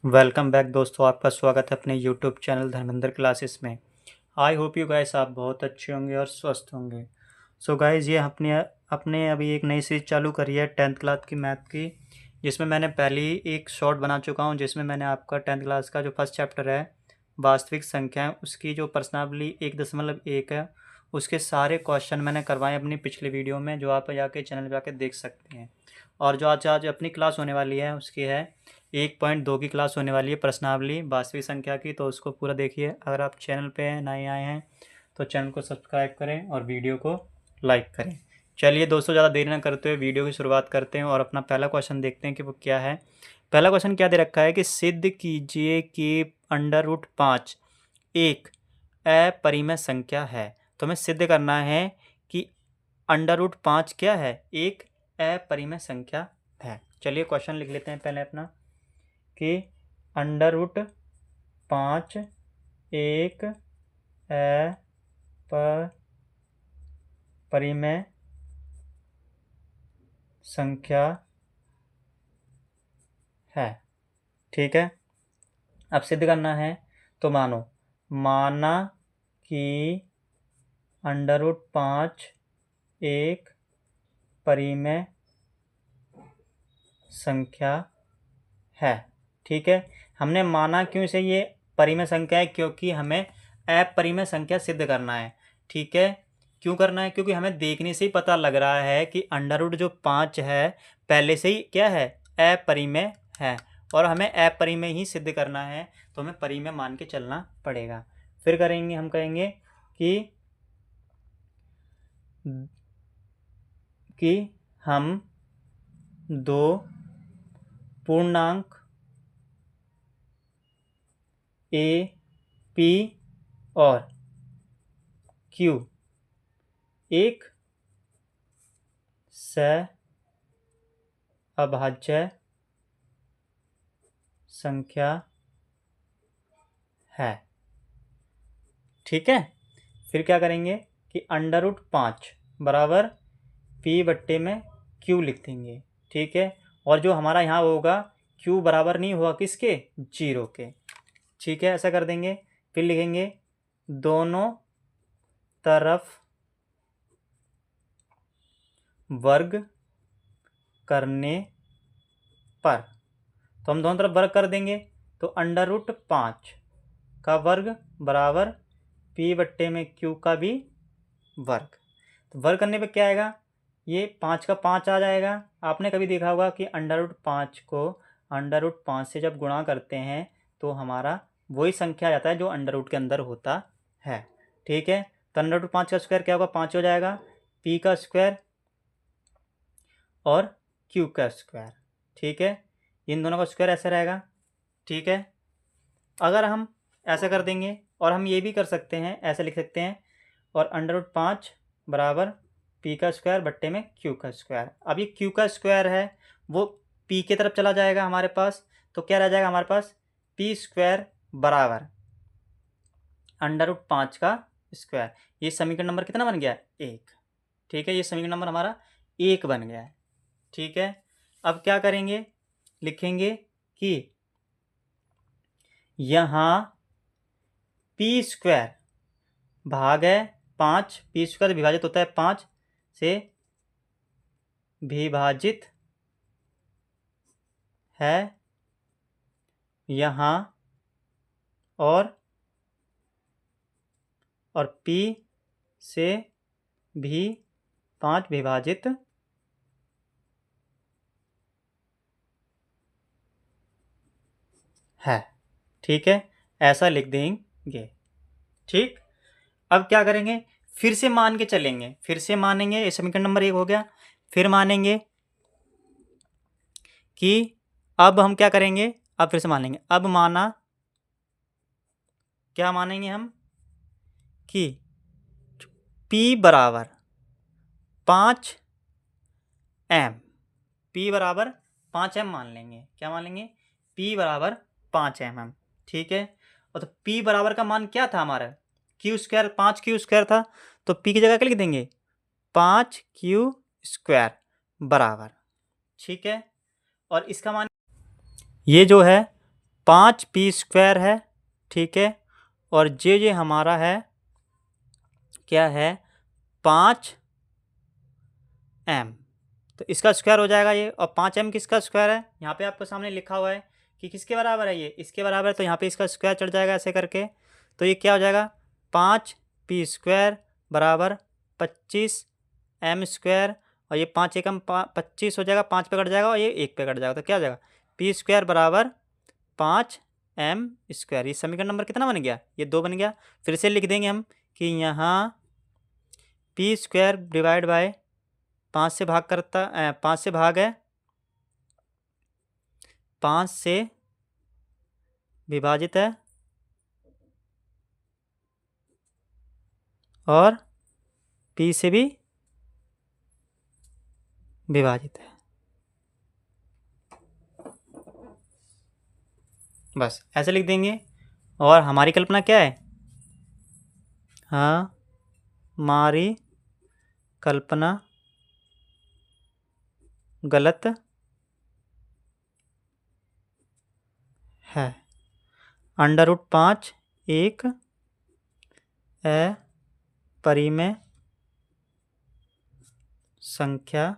Welcome back दोस्तों, आपका स्वागत है अपने यूट्यूब चैनल धर्मेंद्र क्लासेस में। आई होप यू गाइस आप बहुत अच्छे होंगे और स्वस्थ होंगे। सो गाइस ये अपने अपने अभी एक नई सीरीज चालू करी है 10th क्लास की मैथ की, जिसमें मैंने पहले ही एक शॉर्ट बना चुका हूं, जिसमें मैंने आपका 10th क्लास का जो फर्स्ट चैप्टर है वास्तविक संख्या, उसकी जो प्रश्नावली 1.1 है उसके सारे क्वेश्चन मैंने करवाए अपनी पिछली वीडियो में, जो आप जाके चैनल पे जाके देख सकते हैं। और जो आज आज अपनी क्लास होने वाली है उसकी है 1.2 की क्लास होने वाली है प्रश्नावली वास्तविक संख्या की, तो उसको पूरा देखिए। अगर आप चैनल पे नए आए हैं तो चैनल को सब्सक्राइब करें और वीडियो को लाइक करें। चलिए दोस्तों, ज़्यादा देर ना करते हुए वीडियो की शुरुआत करते हैं और अपना पहला क्वेश्चन देखते हैं कि वो क्या है। पहला क्वेश्चन क्या दे रखा है कि सिद्ध कीजिए कि √5 एक अपरिमेय संख्या है। तो हमें सिद्ध करना है कि √5 क्या है, एक अपरिमेय संख्या है। चलिए क्वेश्चन लिख लेते हैं पहले अपना कि √5 एक अपरिमेय संख्या है। ठीक है, अब सिद्ध करना है तो माना कि √5 एक परिमेय संख्या है। ठीक है, हमने माना क्यों इसे ये परिमेय संख्या है, क्योंकि हमें अपरिमेय संख्या सिद्ध करना है। ठीक है, क्यों करना है, क्योंकि हमें देखने से ही पता लग रहा है कि √5 है पहले से ही क्या है, अपरिमेय है, और हमें अपरिमेय ही सिद्ध करना है, तो हमें परिमेय मान के चलना पड़ेगा। फिर करेंगे, हम कहेंगे कि हम दो पूर्णांक ए पी और क्यू एक सहअभाज्य संख्या है। ठीक है, फिर क्या करेंगे कि √5 बराबर पी बट्टे में क्यू लिख देंगे। ठीक है, और जो हमारा यहाँ होगा क्यू बराबर नहीं होगा किसके, 0 के। ठीक है, ऐसा कर देंगे। फिर लिखेंगे दोनों तरफ वर्ग करने पर, तो हम दोनों तरफ वर्ग कर देंगे, तो √5 का वर्ग बराबर पी बट्टे में क्यू का भी वर्ग। तो वर्ग करने पे क्या आएगा, ये 5 का 5 आ जाएगा। आपने कभी देखा होगा कि √5 को √5 से जब गुणा करते हैं तो हमारा वही संख्या आ जाता है जो अंडर के अंदर होता है। ठीक है, तो √5 का स्क्वायर क्या होगा, 5 हो जाएगा, पी का स्क्वायर और क्यू का स्क्वायर। ठीक है, इन दोनों का स्क्वायर ऐसा रहेगा। ठीक है, अगर हम ऐसा कर देंगे, और हम ये भी कर सकते हैं, ऐसे लिख सकते हैं, और √5 बराबर पी का स्क्वायर बट्टे में क्यू का स्क्वायर। अब ये क्यू का स्क्वायर है वो पी की तरफ चला जाएगा हमारे पास, तो क्या रह जाएगा हमारे पास, पी स्क्वायर बराबर √5 का स्क्वायर। ये समीकरण नंबर कितना बन गया, 1। ठीक है, ये समीकरण नंबर हमारा 1 बन गया है। ठीक है, अब क्या करेंगे, लिखेंगे कि यहाँ पी स्क्वायर भाग है 5, पी स्क्वायर विभाजित होता है 5 से विभाजित है यहाँ, और पी से भी 5 विभाजित है। ठीक है, ऐसा लिख देंगे। ठीक, अब क्या करेंगे, फिर से मान के चलेंगे, फिर से मानेंगे, ये समीकरण नंबर 1 हो गया। फिर मानेंगे कि अब हम क्या करेंगे, अब फिर से मानेंगे, अब माना, क्या मानेंगे हम कि P बराबर 5m, P बराबर 5m मान लेंगे। क्या मान लेंगे, P बराबर 5mm। ठीक है, और तो P बराबर का मान क्या था हमारा, क्यू स्क्वायर, 5q² था, तो P की जगह क्या लिख देंगे, 5q² बराबर। ठीक है, और इसका मान ये जो है 5p² है, ठीक है। और जे हमारा है क्या है 5m, तो इसका स्क्वायर हो जाएगा ये। और 5m किसका स्क्वायर है, यहाँ पे आपको सामने लिखा हुआ है कि किसके बराबर है, ये इसके बराबर है, तो यहाँ पे इसका स्क्वायर चढ़ जाएगा ऐसे करके। तो ये क्या हो जाएगा 5p² बराबर 25m²। और ये 5 एकम 25 हो जाएगा, 5 पे कट जाएगा और ये 1 पे कट जाएगा, तो क्या हो जाएगा p² बराबर 5m²। ये समीकरण नंबर कितना बन गया, ये 2 बन गया। फिर से लिख देंगे हम कि यहाँ p² डिवाइड बाय 5 से भाग करता 5 से भाग है 5 से विभाजित है और p से भी विभाजित है। बस ऐसे लिख देंगे। और हमारी कल्पना क्या है, हाँ हमारी कल्पना गलत है। √5 एक अपरिमेय संख्या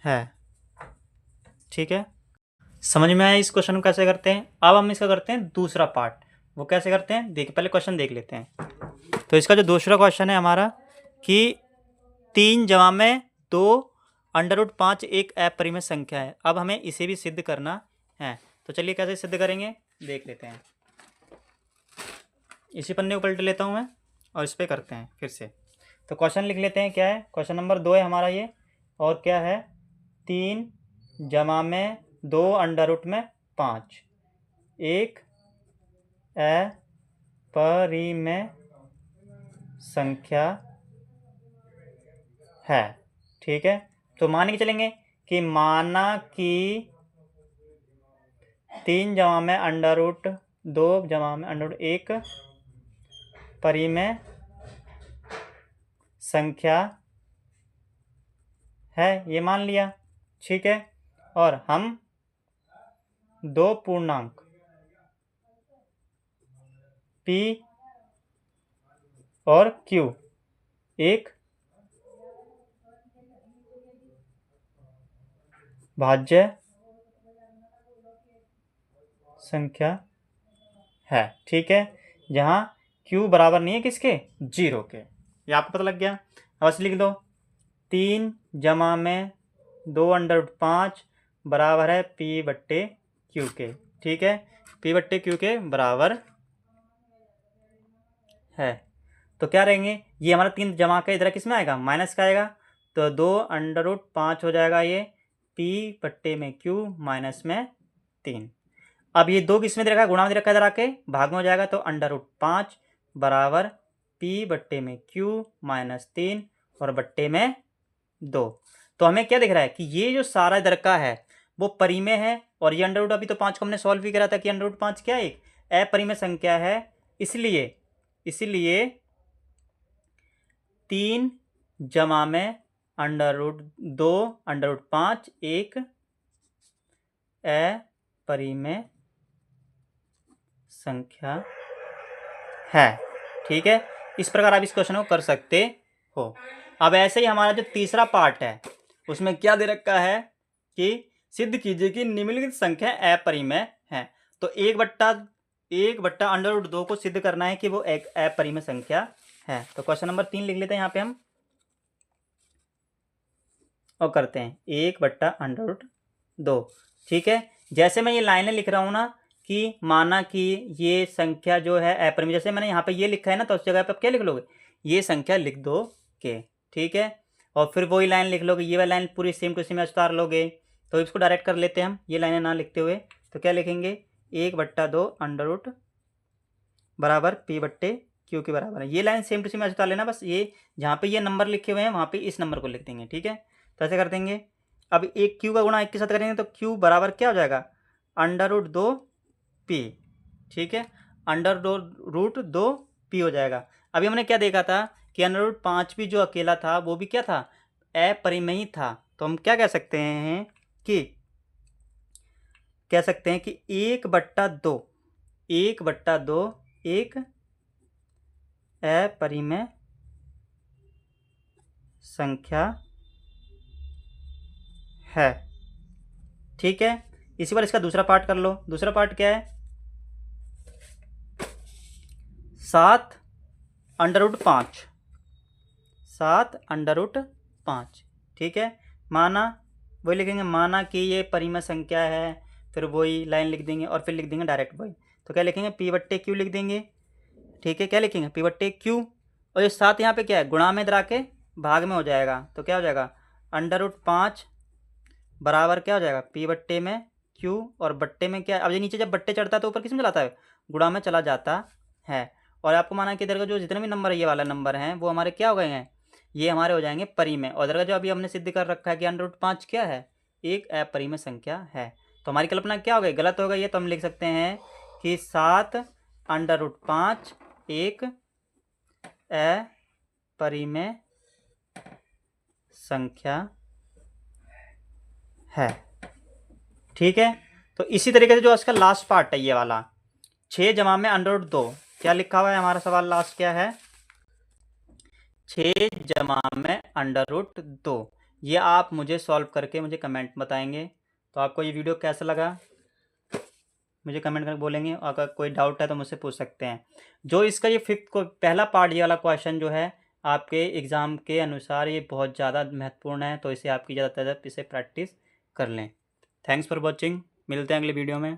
है, ठीक है। समझ में आया इस क्वेश्चन को कैसे करते हैं। अब हम इसका करते हैं दूसरा पार्ट। वो कैसे करते हैं देखिए, पहले क्वेश्चन देख लेते हैं। तो इसका जो दूसरा क्वेश्चन है हमारा कि 3 जमा में 2 √5 एक अपरिमेय संख्या है। अब हमें इसे भी सिद्ध करना है, तो चलिए कैसे सिद्ध करेंगे देख लेते हैं। इसी पन्ने को पलट लेता हूँ मैं और इस पर करते हैं फिर से। तो क्वेश्चन लिख लेते हैं, क्या है क्वेश्चन नंबर 2 है हमारा ये। और क्या है 3 जमा में 2 √5 एक अपरिमेय संख्या है, ठीक है। तो मान के चलेंगे कि माना कि 3 जमा में √2 जमा में √1 परिमेय संख्या है, ये मान लिया, ठीक है। और हम 2 पूर्णांक p और q एक भाज्य संख्या है, ठीक है। जहाँ q बराबर नहीं है किसके 0 के, ये आपको पता लग गया। अब ऐसे लिख दो 3 जमा में 2 √5 बराबर है p/q के, ठीक है। p/q के बराबर है। तो क्या रहेंगे, ये हमारा 3 जमा का इधर किस में आएगा माइनस का आएगा, तो 2 √5 हो जाएगा ये p/q माइनस में 3। अब ये 2 किस में दे रखा है गुणा में दे रखा है, इधर आके भाग में हो जाएगा, तो √5 बराबर p/q माइनस 3 और बट्टे में 2। तो हमें क्या दिख रहा है कि ये जो सारा इधर का है वो परिमेय है। और ये √ अभी तो 5 को हमने सॉल्व भी करा था कि √5 क्या है एक अपरिमेय संख्या है। इसलिए 3 जमा में √2 √5 एक अपरिमेय संख्या है, ठीक है। इस प्रकार आप इस क्वेश्चन को कर सकते हो। अब ऐसे ही हमारा जो तीसरा पार्ट है उसमें क्या दे रखा है कि सिद्ध कीजिए कि निम्नलिखित संख्या अपरिमेय है। तो 1/√2 को सिद्ध करना है कि वो एक अपरिमेय संख्या है। तो क्वेश्चन नंबर 3 लिख लेते हैं यहाँ पे हम और करते हैं 1/√2, ठीक है। जैसे मैं ये लाइनें लिख रहा हूँ ना कि माना कि ये संख्या जो है अपरिमेय, जैसे मैंने यहाँ पे ये लिखा है ना, तो उस जगह पे आप क्या लिख लोगे, ये संख्या लिख दो के, ठीक है। और फिर वही लाइन लिख लोगे, ये वाली लाइन पूरी सेम टू सेम उतार लोगे। तो इसको डायरेक्ट कर लेते हैं हम, ये लाइनें ना लिखते हुए। तो क्या लिखेंगे 1/2 बराबर p/q के बराबर है। ये लाइन सेम टू सेम उतार लेना, बस ये जहाँ पे ये नंबर लिखे हुए हैं वहाँ पे इस नंबर को लिख देंगे, ठीक है। तो ऐसे कर देंगे। अब एक q का गुणा 1 के साथ करेंगे तो q बराबर क्या हो जाएगा √2p, ठीक है। √2p हो जाएगा। अभी हमने क्या देखा था कि √5 भी जो अकेला था वो भी क्या था अपरिमेय था। तो हम क्या कह सकते हैं कि कह सकते हैं कि 1/2 एक अपरिमेय संख्या है। ठीक है, इसी बार इसका दूसरा पार्ट कर लो। दूसरा पार्ट क्या है? 7√5 7√5। ठीक है, माना वही लिखेंगे, माना कि ये परिमेय संख्या है, फिर वही लाइन लिख देंगे और फिर लिख देंगे डायरेक्ट वही। तो क्या लिखेंगे? P/Q लिख देंगे। ठीक है, क्या लिखेंगे? P/Q। और ये 7 यहाँ पे क्या है? गुणा में इधर आके भाग में हो जाएगा, तो क्या हो जाएगा? √5 बराबर क्या हो जाएगा? P/Q। और बट्टे में क्या है? अब ये नीचे जब बट्टे चढ़ता है तो ऊपर किस में चलाता है? गुणा में चला जाता है। और आपको माना कि इधर का जो जितने भी नंबर है, ये वाला नंबर हैं, वो हमारे क्या हो गए हैं? ये हमारे हो जाएंगे परिमेय। और इधर का जो अभी हमने सिद्ध कर रखा है कि √5 क्या है? एक अपरिमेय संख्या है। तो हमारी कल्पना क्या हो गई? गलत हो गई है। तो हम लिख सकते हैं कि 7√5 एक अपरिमेय संख्या है। ठीक है, तो इसी तरीके से जो इसका लास्ट पार्ट है ये वाला 6 जमा में √2, क्या लिखा हुआ है हमारा सवाल लास्ट क्या है? 6 जमा में √2। ये आप मुझे सॉल्व करके मुझे कमेंट बताएंगे। तो आपको ये वीडियो कैसा लगा मुझे कमेंट करके बोलेंगे। अगर कोई डाउट है तो मुझसे पूछ सकते हैं। जो इसका ये फिफ्थ को पहला पार्ट, ये वाला क्वेश्चन जो है आपके एग्ज़ाम के अनुसार ये बहुत ज़्यादा महत्वपूर्ण है, तो इसे आपकी ज़्यादा से ज़्यादा इसे प्रैक्टिस कर लें। Thanks for watching. मिलते हैं अगले वीडियो में।